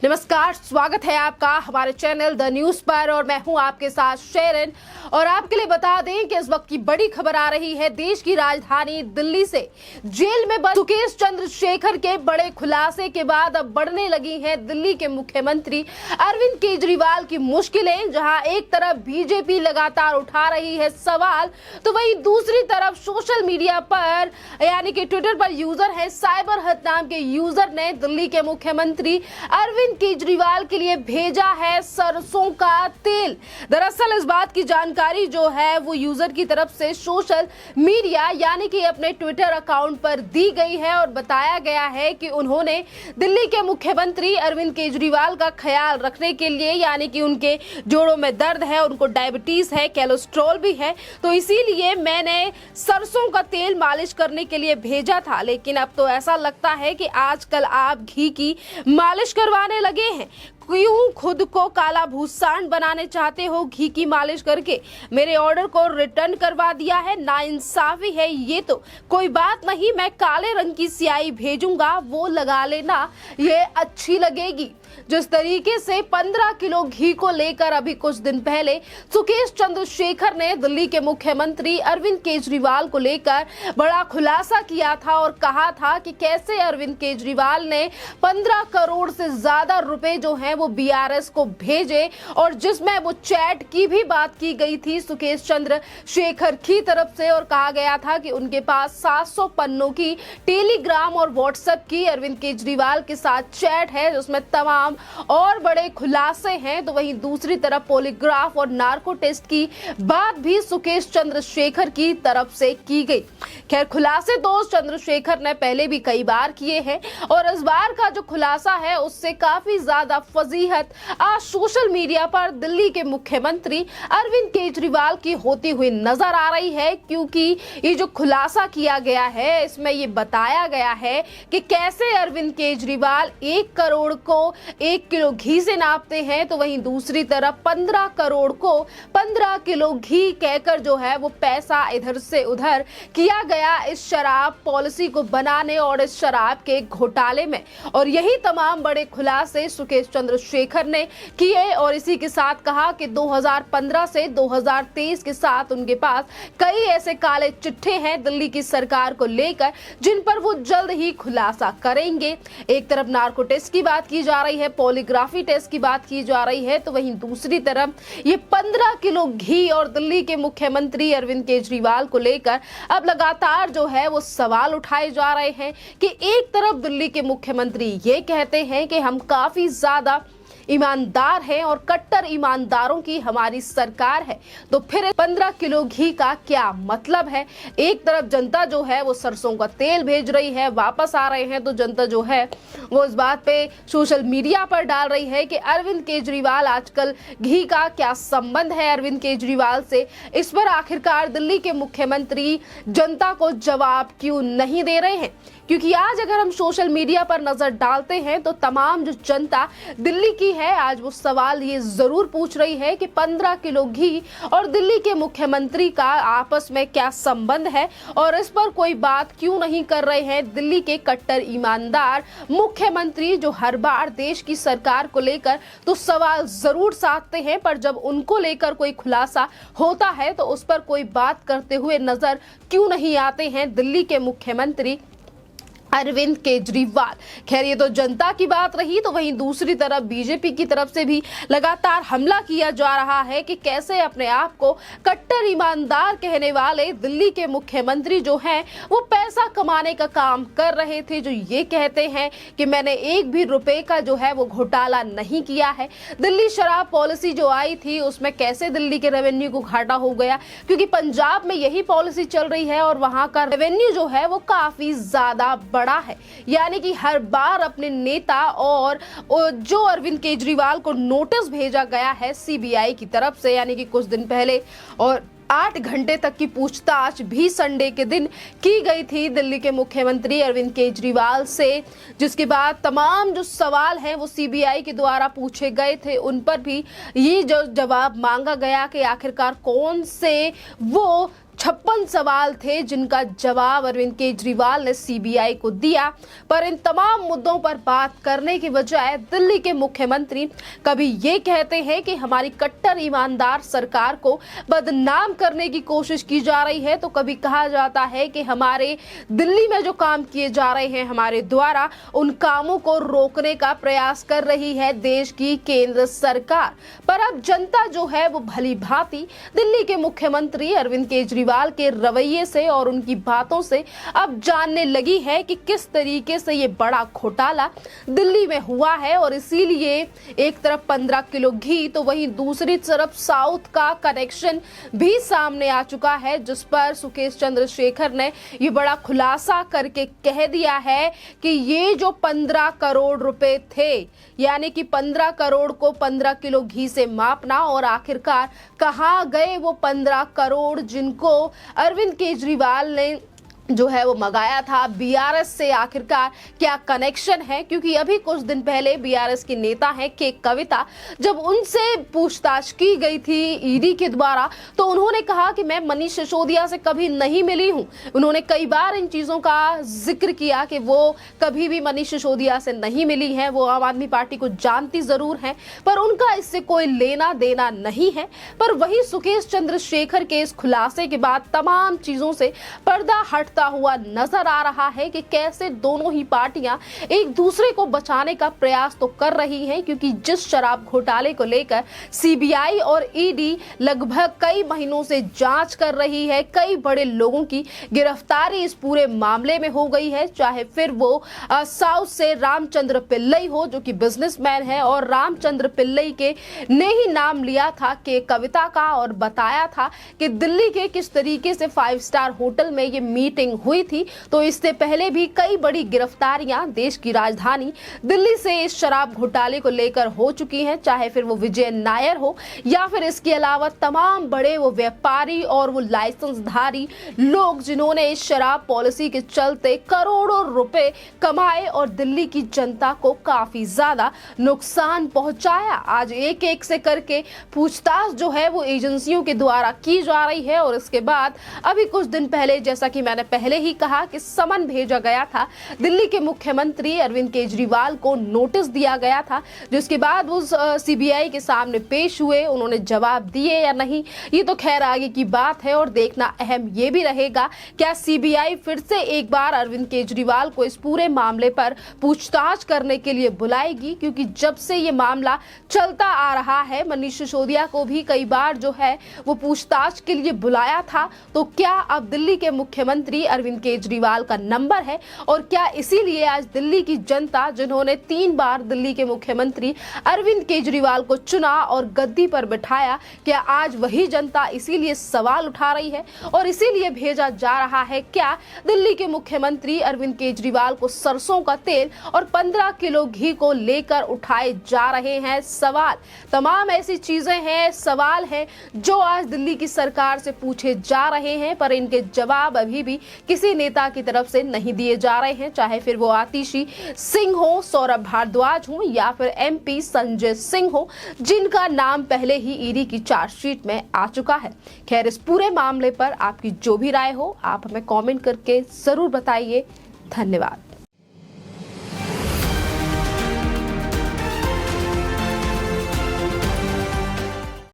नमस्कार, स्वागत है आपका हमारे चैनल द न्यूज पर और मैं हूं आपके साथ शेरन। और आपके लिए बता दें कि इस वक्त की बड़ी खबर आ रही है देश की राजधानी दिल्ली से। जेल में बंद सुकेश चंद्रशेखर के बड़े खुलासे के बाद अब बढ़ने लगी हैं दिल्ली के मुख्यमंत्री अरविंद केजरीवाल की मुश्किलें। जहां एक तरफ बीजेपी लगातार उठा रही है सवाल, तो वहीं दूसरी तरफ सोशल मीडिया पर यानी कि ट्विटर पर यूजर है साइबर हद नाम के यूजर ने दिल्ली के मुख्यमंत्री अरविंद केजरीवाल के लिए भेजा है सरसों का तेल। दरअसल इस बात की जानकारी जो है वो यूजर की तरफ से सोशल मीडिया यानी कि अपने ट्विटर अकाउंट पर दी गई है और बताया गया है कि उन्होंने दिल्ली के मुख्यमंत्री अरविंद केजरीवाल का ख्याल रखने के लिए यानी कि उनके जोड़ों में दर्द है, उनको डायबिटीज है, कोलेस्ट्रॉल भी है, तो इसीलिए मैंने सरसों का तेल मालिश करने के लिए भेजा था। लेकिन अब तो ऐसा लगता है कि आजकल आप घी की मालिश करवाने लगे हैं। क्यों खुद को काला भूसांड बनाने चाहते हो घी की मालिश करके? मेरे ऑर्डर को रिटर्न करवा दिया है, नाइंसाफी है ये तो। कोई बात नहीं, मैं काले रंग की स्याही भेजूंगा, वो लगा लेना, ये अच्छी लगेगी। जिस तरीके से 15 किलो घी को लेकर अभी कुछ दिन पहले सुकेश चंद्रशेखर ने दिल्ली के मुख्यमंत्री अरविंद केजरीवाल को लेकर बड़ा खुलासा किया था और कहा था कि कैसे अरविंद केजरीवाल ने 15 करोड़ से ज्यादा रुपए जो हैं वो बीआरएस को भेजे, और जिसमें वो चैट की भी बात की गई थी सुकेश चंद्रशेखर की तरफ से, और कहा गया था कि उनके पास 700 पन्नों की टेलीग्राम और व्हाट्सएप की अरविंद केजरीवाल के साथ चैट है जिसमें तमाम और बड़े खुलासे हैं। तो वहीं दूसरी तरफ पॉलीग्राफ और नार्को टेस्ट की बात भी सुकेश चंद्रशेखर की तरफ से की गई। खैर, खुलासे तो चंद्रशेखर ने पहले भी कई बार किए हैं और इस बार का जो खुलासा है उससे काफी ज्यादा फजीहत आज सोशल मीडिया पर दिल्ली के मुख्यमंत्री अरविंद केजरीवाल की होती हुई नजर आ रही है, क्योंकि ये जो खुलासा किया गया है इसमें ये बताया गया है कि कैसे अरविंद केजरीवाल 1 करोड़ को 1 किलो घी से नापते हैं, तो वहीं दूसरी तरफ 15 करोड़ को 15 किलो घी कहकर जो है वो पैसा इधर से उधर किया गया इस शराब पॉलिसी को बनाने और इस शराब के घोटाले में। और यही तमाम बड़े खुलासे सुकेश चंद्रशेखर ने किए और इसी के साथ कहा कि 2015 से 2023 के साथ उनके पास कई ऐसे काले चिट्ठे हैं दिल्ली की सरकार को लेकर जिन पर वो जल्द ही खुलासा करेंगे। एक तरफ नार्को टेस्ट की बात की जा रही है, पॉलीग्राफी टेस्ट की बात की जा रही है, तो वहीं दूसरी तरफ ये 15 किलो घी और दिल्ली के मुख्यमंत्री अरविंद केजरीवाल को लेकर अब लगातार जो है वो सवाल उठाए जा रहे हैं कि एक तरफ दिल्ली के मुख्यमंत्री ये कहते हैं कि हम काफी ज्यादा ईमानदार हैं और कट्टर ईमानदारों की हमारी सरकार है, तो फिर 15 किलो घी का क्या मतलब है? एक तरफ जनता जो है वो सरसों का तेल भेज रही है, वापस आ रहे हैं तो जनता जो है वो इस बात पे सोशल मीडिया पर डाल रही है कि अरविंद केजरीवाल आजकल घी का क्या संबंध है अरविंद केजरीवाल से। इस पर आखिरकार दिल्ली के मुख्यमंत्री जनता को जवाब क्यों नहीं दे रहे हैं? क्योंकि आज अगर हम सोशल मीडिया पर नजर डालते हैं तो तमाम जो जनता दिल्ली की है आज वो सवाल ये जरूर पूछ रही है कि 15 किलो घी और दिल्ली के मुख्यमंत्री का आपस में क्या संबंध है, और इस पर कोई बात क्यों नहीं कर रहे हैं दिल्ली के कट्टर ईमानदार मुख्यमंत्री जो हर बार देश की सरकार को लेकर तो सवाल जरूर साधते हैं, पर जब उनको लेकर कोई खुलासा होता है तो उस पर कोई बात करते हुए नजर क्यों नहीं आते हैं दिल्ली के मुख्यमंत्री अरविंद केजरीवाल। खैर, ये तो जनता की बात रही, तो वहीं दूसरी तरफ बीजेपी की तरफ से भी लगातार हमला किया जा रहा है कि कैसे अपने आप को कट्टर ईमानदार कहने वाले दिल्ली के मुख्यमंत्री जो हैं वो पैसा कमाने का काम कर रहे थे, जो ये कहते हैं कि मैंने एक भी रुपए का जो है वो घोटाला नहीं किया है। दिल्ली शराब पॉलिसी जो आई थी उसमें कैसे दिल्ली के रेवेन्यू को घाटा हो गया, क्योंकि पंजाब में यही पॉलिसी चल रही है और वहां का रेवेन्यू जो है वो काफी ज्यादा बड़ा है। यानी कि हर बार अपने नेता और जो अरविंद केजरीवाल को नोटिस भेजा गया है सीबीआई की तरफ से, यानी कि कुछ दिन पहले, और 8 घंटे तक की पूछताछ भी संडे के दिन की गई थी दिल्ली के मुख्यमंत्री अरविंद केजरीवाल से, जिसके बाद तमाम जो सवाल हैं वो सीबीआई के द्वारा पूछे गए थे, उन पर भी ये जो जवाब मांगा गया कि आखिरकार कौन से वो 56 सवाल थे जिनका जवाब अरविंद केजरीवाल ने सीबीआई को दिया। पर इन तमाम मुद्दों पर बात करने की बजाय दिल्ली के मुख्यमंत्री कभी ये कहते हैं कि हमारी कट्टर ईमानदार सरकार को बदनाम करने की कोशिश की जा रही है, तो कभी कहा जाता है कि हमारे दिल्ली में जो काम किए जा रहे हैं हमारे द्वारा, उन कामों को रोकने का प्रयास कर रही है देश की केंद्र सरकार। पर अब जनता जो है वो भली भांति दिल्ली के मुख्यमंत्री अरविंद केजरीवाल के रवैये से और उनकी बातों से अब जानने लगी है कि किस तरीके से ये बड़ा घोटाला दिल्ली में हुआ है। और इसीलिए एक तरफ 15 किलो घी तो वहीं दूसरी तरफ साउथ का कनेक्शन भी सामने आ चुका है, जिस पर सुकेश चंद्रशेखर ने ये बड़ा खुलासा करके कह दिया है कि ये जो 15 करोड़ रुपए थे, यानी कि 15 करोड़ को 15 किलो घी से मापना, और आखिरकार कहां गए वो 15 करोड़ जिनको अरविंद केजरीवाल ने जो है वो मंगाया था बीआरएस से, आखिरकार क्या कनेक्शन है। क्योंकि अभी कुछ दिन पहले बीआरएस की नेता है के कविता, जब उनसे पूछताछ की गई थी ईडी के द्वारा, तो उन्होंने कहा कि मैं मनीष सिसोदिया से कभी नहीं मिली हूं। उन्होंने कई बार इन चीजों का जिक्र किया कि वो कभी भी मनीष सिसोदिया से नहीं मिली है, वो आम आदमी पार्टी को जानती जरूर है, पर उनका इससे कोई लेना देना नहीं है। पर वही सुकेश चंद्रशेखर के इस खुलासे के बाद तमाम चीजों से पर्दा हट हुआ नजर आ रहा है कि कैसे दोनों ही पार्टियां एक दूसरे को बचाने का प्रयास तो कर रही हैं, क्योंकि जिस शराब घोटाले को लेकर सीबीआई और ईडी लगभग कई महीनों से जांच कर रही है, कई बड़े लोगों की गिरफ्तारी इस पूरे मामले में हो गई है, चाहे फिर वो साउथ से रामचंद्र पिल्लई हो जो कि बिजनेसमैन है, और रामचंद्र पिल्लई के ने ही नाम लिया था कि कविता का, और बताया था कि दिल्ली के किस तरीके से 5 स्टार होटल में ये मीटिंग हुई थी। तो इससे पहले भी कई बड़ी गिरफ्तारियां देश की राजधानी दिल्ली से इस शराब घोटाले को लेकर हो चुकी हैं, चाहे फिर वो विजय नायर हो या फिर इसके अलावा तमाम बड़े वो व्यापारी और वो लाइसेंसधारी लोग जिन्होंने इस शराब पॉलिसी के चलते करोड़ों रुपए कमाए और दिल्ली की जनता को काफी ज्यादा नुकसान पहुंचाया। आज एक एक से करके पूछताछ जो है वो एजेंसियों के द्वारा की जा रही है, और इसके बाद अभी कुछ दिन पहले, जैसा कि मैंने पहले ही कहा, कि समन भेजा गया था दिल्ली के मुख्यमंत्री अरविंद केजरीवाल को, नोटिस दिया गया था, जिसके बाद वो सीबीआई के सामने पेश हुए। उन्होंने जवाब दिए या नहीं, ये तो खैर आगे की बात है, और देखना अहम ये भी रहेगा क्या सीबीआई फिर से एक बार अरविंद केजरीवाल को इस पूरे मामले पर पूछताछ करने के लिए बुलाएगी। क्योंकि जब से ये मामला चलता आ रहा है, मनीष सिसोदिया को भी कई बार जो है वो पूछताछ के लिए बुलाया था, तो क्या अब दिल्ली के मुख्यमंत्री अरविंद केजरीवाल का नंबर है, और क्या इसीलिए आज दिल्ली की जनता, जिन्होंने 3 बार दिल्ली के मुख्यमंत्री अरविंद केजरीवाल को चुना और गद्दी पर बिठाया, क्या आज वही जनता इसीलिए सवाल उठा रही है और इसीलिए भेजा जा रहा है क्या दिल्ली के मुख्यमंत्री अरविंद केजरीवाल को सरसों का तेल और 15 किलो घी को लेकर उठाए जा रहे हैं सवाल। तमाम ऐसी चीजें हैं, सवाल हैं जो आज दिल्ली की सरकार से पूछे जा रहे हैं, पर इनके जवाब अभी भी किसी नेता की तरफ से नहीं दिए जा रहे हैं, चाहे फिर वो आतिशी सिंह हो, सौरभ भारद्वाज हो या फिर एमपी संजय सिंह हो, जिनका नाम पहले ही ईडी की चार्जशीट में आ चुका है। खैर, इस पूरे मामले पर आपकी जो भी राय हो आप हमें कमेंट करके जरूर बताइए। धन्यवाद।